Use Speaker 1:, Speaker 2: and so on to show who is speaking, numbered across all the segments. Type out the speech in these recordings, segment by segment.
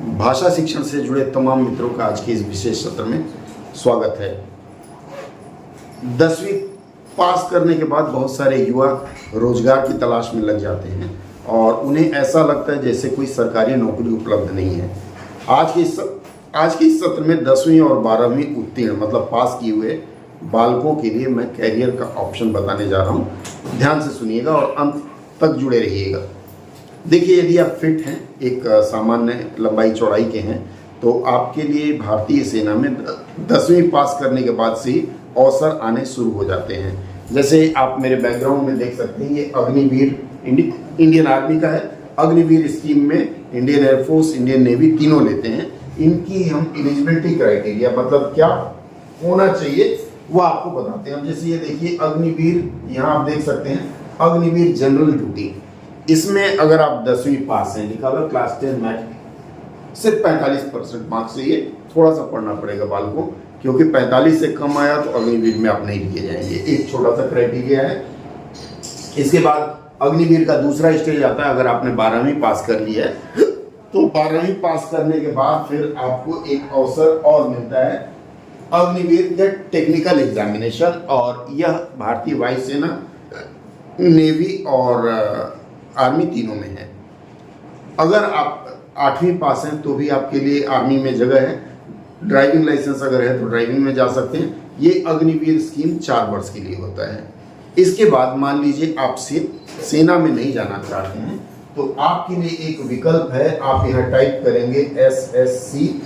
Speaker 1: भाषा शिक्षण से जुड़े तमाम मित्रों का आज के इस विशेष सत्र में स्वागत है। 10वीं पास करने के बाद बहुत सारे युवा रोजगार की तलाश में लग जाते हैं और उन्हें ऐसा लगता है जैसे कोई सरकारी नौकरी उपलब्ध नहीं है। आज के इस सत्र में 10वीं और 12वीं उत्तीर्ण मतलब पास किए हुए बालकों के लिए मैं कैरियर का ऑप्शन बताने जा रहा हूँ। ध्यान से सुनिएगा और अंत तक जुड़े रहिएगा। देखिए, यदि आप फिट हैं, एक सामान्य लंबाई चौड़ाई के हैं, तो आपके लिए भारतीय सेना में 10वीं पास करने के बाद से ही अवसर आने शुरू हो जाते हैं। जैसे आप मेरे बैकग्राउंड में देख सकते हैं, ये अग्निवीर इंडियन आर्मी का है। अग्निवीर स्कीम में इंडियन एयरफोर्स, इंडियन नेवी तीनों लेते हैं। इनकी हम एलिजिबिलिटी क्राइटेरिया मतलब क्या होना चाहिए वो आपको बताते हैं। अब जैसे ये देखिए अग्निवीर, यहाँ आप देख सकते हैं अग्निवीर जनरल ड्यूटी। इसमें अगर आप 10वीं पास हैं, लिखा हुआ क्लास 10 मैथ, सिर्फ 45% मार्क्स से, ये थोड़ा सा पढ़ना पड़ेगा बालकों, क्योंकि 45 से कम आया तो अग्निवीर में आप नहीं लिए जाएंगे। एक छोटा सा क्राइटेरिया है। इसके बाद अग्निवीर का दूसरा स्टेज आता है। अगर आपने 12वीं पास कर लिया है तो 12वीं पास करने के बाद फिर आपको एक अवसर और मिलता है, अग्निवीर का टेक्निकल एग्जामिनेशन, और यह भारतीय वायुसेना, नेवी और आर्मी तीनों में है। अगर आप 8वीं पास हैं तो भी आपके लिए आर्मी में जगह है। ड्राइविंग लाइसेंस अगर है तो ड्राइविंग में जा सकते हैं। ये अग्निवीर स्कीम 4 वर्ष के लिए होता है। इसके बाद मान लीजिए आप सेना में नहीं जाना चाहते हैं तो आपके लिए एक विकल्प है। आप यहाँ टाइप करेंगे ssc.gov.in।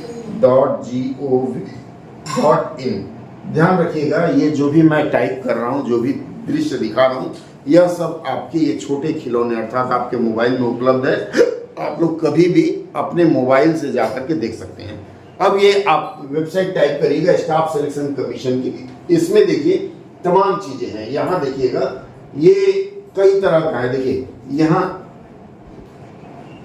Speaker 1: ध्यान रखिएगा, ये जो भी मैं टाइप कर रहा हूँ, जो भी दृश्य दिखा रहा हूँ, यह सब आपके ये छोटे खिलौने अर्थात आपके मोबाइल में उपलब्ध है। आप लोग कभी भी अपने मोबाइल से जाकर के देख सकते हैं। अब ये आप वेबसाइट टाइप करिएगा स्टाफ सिलेक्शन कमीशन की। इसमें देखिए तमाम चीजें हैं। यहाँ देखिएगा ये कई तरह का है। देखिए यहाँ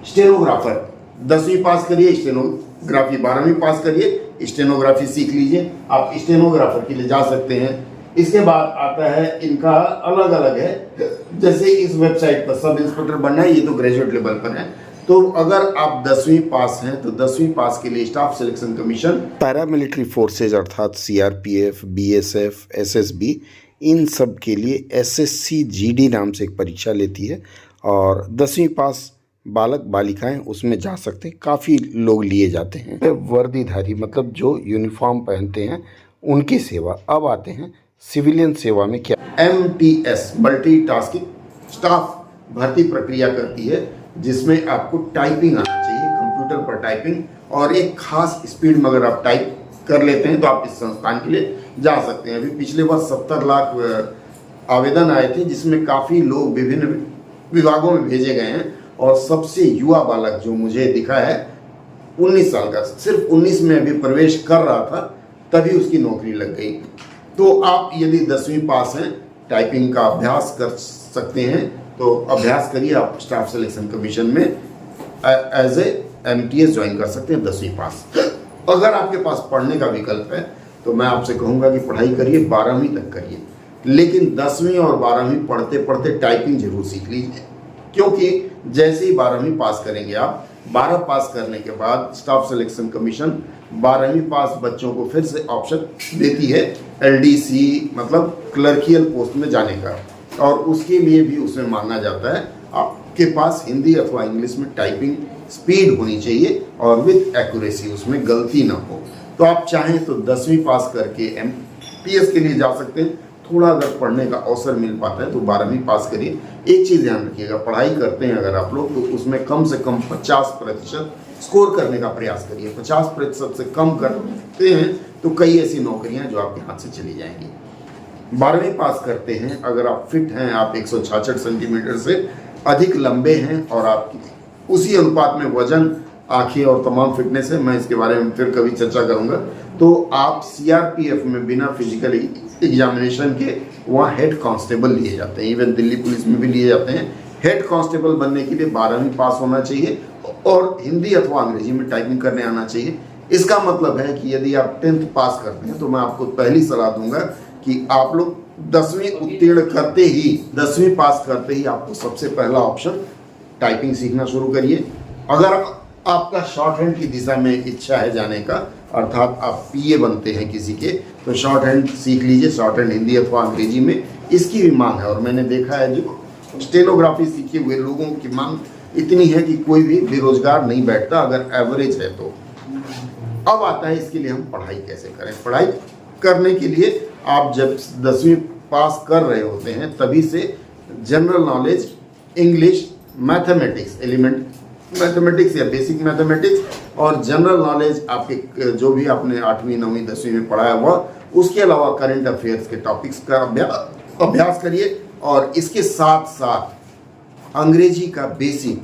Speaker 1: स्टेनोग्राफर 10वीं पास करिए, स्टेनोग्राफी 12वीं पास करिए, स्टेनोग्राफी सीख लीजिए, आप स्टेनोग्राफर के लिए जा सकते हैं। इसके बाद आता है, इनका अलग अलग है। जैसे इस वेबसाइट पर सब इंस्पेक्टर बनना है, ये तो ग्रेजुएट लेवल पर है। तो अगर आप 10वीं पास हैं तो 10वीं पास के लिए staff selection commission paramilitary forces अर्थात सीआरपीएफ, बीएसएफ, एसएसबी, इन सब के लिए SSC-GD नाम से एक परीक्षा लेती है और 10वीं पास बालक बालिकाएं उसमें जा सकते हैं। काफ़ी लोग लिए जाते हैं। वर्दीधारी मतलब जो यूनिफॉर्म पहनते हैं उनकी सेवा। अब आते हैं सिविलियन सेवा में क्या। MTS मल्टीटास्किंग स्टाफ भर्ती प्रक्रिया करती है, जिसमें आपको टाइपिंग आना चाहिए, कंप्यूटर पर टाइपिंग, और एक खास स्पीड में अगर आप टाइप कर लेते हैं तो आप इस संस्थान के लिए जा सकते हैं। अभी पिछले वर्ष 70 लाख आवेदन आए थे, जिसमें काफ़ी लोग विभिन्न विभागों में भेजे गए हैं। और सबसे युवा बालक जो मुझे दिखा है 19 साल का, सिर्फ 19 में अभी प्रवेश कर रहा था तभी उसकी नौकरी लग गई। तो आप यदि 10वीं पास हैं, टाइपिंग का अभ्यास कर सकते हैं, तो अभ्यास करिए। आप स्टाफ सिलेक्शन कमीशन में एज ए MTS ज्वाइन कर सकते हैं 10वीं पास। अगर आपके पास पढ़ने का विकल्प है तो मैं आपसे कहूँगा कि पढ़ाई करिए, 12वीं तक करिए, लेकिन 10वीं और 12वीं पढ़ते पढ़ते टाइपिंग जरूर सीख लीजिए, क्योंकि जैसे ही 12वीं पास करेंगे आप, 12 पास करने के बाद स्टाफ सिलेक्शन कमीशन 12वीं पास बच्चों को फिर से ऑप्शन देती है LDC मतलब क्लर्कियल पोस्ट में जाने का, और उसके लिए भी उसमें मांगा जाता है आपके पास हिंदी अथवा इंग्लिश में टाइपिंग स्पीड होनी चाहिए और विथ एक्यूरेसी, उसमें गलती ना हो। तो आप चाहें तो 10वीं पास करके MTS के लिए जा सकते हैं। थोड़ा अगर पढ़ने का अवसर मिल पाता है तो 12वीं पास करिए। एक चीज़ ध्यान रखिएगा, पढ़ाई करते हैं अगर आप लोग तो उसमें कम से कम 50% स्कोर करने का प्रयास करिए। 50% से कम करते हैं तो कई ऐसी नौकरियां जो आपके हाथ से चली जाएंगी। 12वीं पास करते हैं, अगर आप फिट हैं, आप 166 सेंटीमीटर से अधिक लंबे हैं और आपकी उसी अनुपात में वजन, आँखें और तमाम फिटनेस है, मैं इसके बारे में फिर कभी चर्चा करूँगा, तो आप CRPF में बिना फिजिकल एग्जामिनेशन के वहाँ हेड कांस्टेबल लिए जाते हैं। इवन दिल्ली पुलिस में भी लिए जाते हैं। हेड कांस्टेबल बनने के लिए 12वीं पास होना चाहिए और हिंदी अथवा अंग्रेजी में टाइपिंग करने आना चाहिए। इसका मतलब है कि यदि आप 10th पास करते हैं तो मैं आपको पहली सलाह दूंगा कि आप लोग 10वीं उत्तीर्ण करते ही, 10वीं पास करते ही आपको सबसे पहला ऑप्शन टाइपिंग सीखना शुरू करिए। अगर आपका शॉर्ट हैंड की दिशा में इच्छा है जाने का, अर्थात आप पीए बनते हैं किसी के, तो शॉर्ट हैंड सीख लीजिए, शॉर्ट हैंड हिंदी अथवा अंग्रेजी में, इसकी भी मांग है। और मैंने देखा है जो स्टेनोग्राफी सीखे हुए लोगों की मांग इतनी है कि कोई भी बेरोजगार नहीं बैठता अगर एवरेज है तो। अब आता है इसके लिए हम पढ़ाई कैसे करें। पढ़ाई करने के लिए आप जब 10वीं पास कर रहे होते हैं तभी से general knowledge, English, mathematics, element mathematics या बेसिक मैथमेटिक्स और जनरल नॉलेज आपके जो भी आपने 8वीं 9वीं 10वीं में पढ़ाया हुआ, उसके अलावा करंट अफेयर्स के टॉपिक्स का अभ्यास करिए। और इसके साथ साथ अंग्रेजी का बेसिक,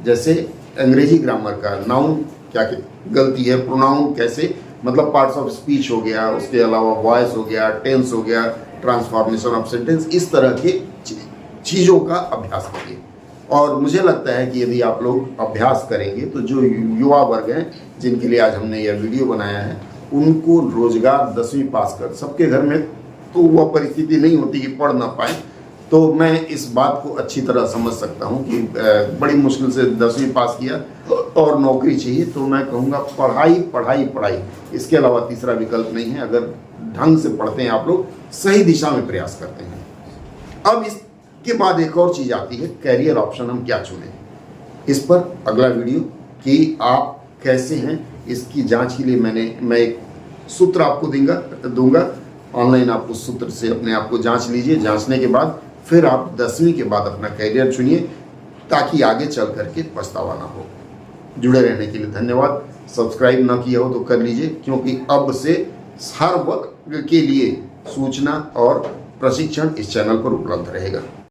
Speaker 1: जैसे अंग्रेजी ग्रामर का नाउन क्या गलती है, प्रोनाउन कैसे, मतलब पार्ट्स ऑफ स्पीच हो गया, उसके अलावा वॉइस हो गया, टेंस हो गया, ट्रांसफॉर्मेशन ऑफ सेंटेंस, इस तरह के चीज़ों का अभ्यास करिए। और मुझे लगता है कि यदि आप लोग अभ्यास करेंगे तो जो युवा वर्ग हैं जिनके लिए आज हमने यह वीडियो बनाया है, उनको रोजगार 10वीं पास कर, सबके घर में तो वह परिस्थिति नहीं होती कि पढ़ ना पाए, तो मैं इस बात को अच्छी तरह समझ सकता हूं कि बड़ी मुश्किल से 10वीं पास किया और नौकरी चाहिए, तो मैं कहूँगा पढ़ाई पढ़ाई पढ़ाई, इसके अलावा तीसरा विकल्प नहीं है। अगर ढंग से पढ़ते हैं आप लोग, सही दिशा में प्रयास करते हैं। अब इसके बाद एक और चीज़ आती है, कैरियर ऑप्शन हम क्या चुनें। इस पर अगला वीडियो कि आप कैसे हैं इसकी जांच के लिए मैं एक सूत्र आपको दूंगा। ऑनलाइन आप उस सूत्र से अपने आप को जांच लीजिए। जांचने के बाद फिर आप 10वीं के बाद अपना कैरियर चुनिए, ताकि आगे चल करके पछतावा ना हो। जुड़े रहने के लिए धन्यवाद। सब्सक्राइब ना किया हो तो कर लीजिए, क्योंकि अब से हर वर्ग के लिए सूचना और प्रशिक्षण इस चैनल पर उपलब्ध रहेगा।